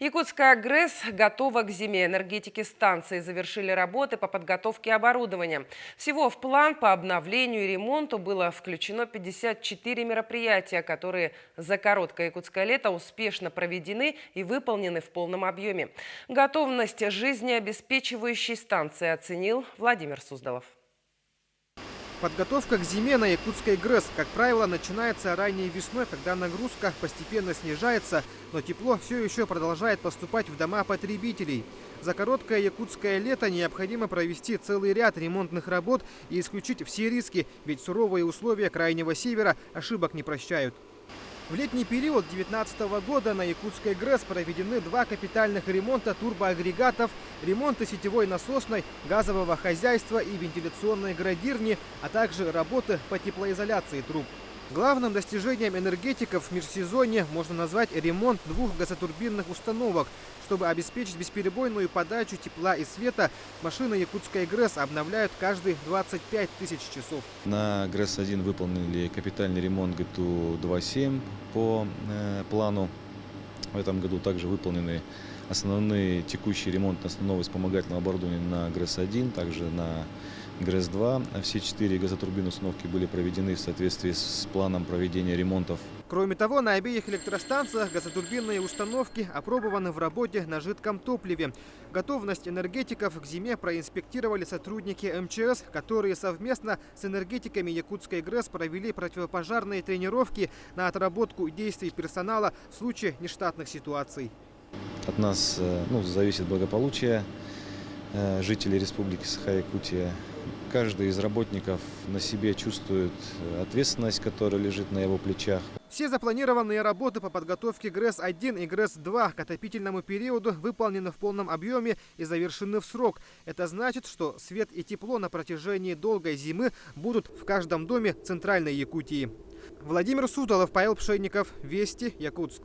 Якутская ГРЭС готова к зиме. Энергетики станции завершили работы по подготовке оборудования. Всего в план по обновлению и ремонту было включено 54 мероприятия, которые за короткое якутское лето успешно проведены и выполнены в полном объеме. Готовность жизнеобеспечивающей станции оценил Владимир Суздалов. Подготовка к зиме на якутской ГРЭС, как правило, начинается ранней весной, когда нагрузка постепенно снижается, но тепло все еще продолжает поступать в дома потребителей. За короткое якутское лето необходимо провести целый ряд ремонтных работ и исключить все риски, ведь суровые условия Крайнего Севера ошибок не прощают. В летний период 2019 года на якутской ГРЭС проведены 2 капитальных ремонта турбоагрегатов, ремонты сетевой насосной, газового хозяйства и вентиляционной градирни, а также работы по теплоизоляции труб. Главным достижением энергетиков в межсезонье можно назвать ремонт 2 газотурбинных установок. Чтобы обеспечить бесперебойную подачу тепла и света, машины якутской ГРЭС обновляют каждые 25 тысяч часов. На ГРЭС-1 выполнили капитальный ремонт ГТУ-2.7 по плану. В этом году также выполнены основные текущие ремонты основного вспомогательного оборудования на ГРЭС-1, также на ГРЭС-2. Все 4 газотурбинные установки были проведены в соответствии с планом проведения ремонтов. Кроме того, на обеих электростанциях газотурбинные установки опробованы в работе на жидком топливе. Готовность энергетиков к зиме проинспектировали сотрудники МЧС, которые совместно с энергетиками якутской ГРЭС провели противопожарные тренировки на отработку действий персонала в случае нештатных ситуаций. От нас зависит благополучие жителей Республики Саха-Якутия. Каждый из работников на себе чувствует ответственность, которая лежит на его плечах. Все запланированные работы по подготовке ГРЭС-1 и ГРЭС-2 к отопительному периоду выполнены в полном объеме и завершены в срок. Это значит, что свет и тепло на протяжении долгой зимы будут в каждом доме Центральной Якутии. Владимир Суздалов, Павел Пшенников, Вести, Якутск.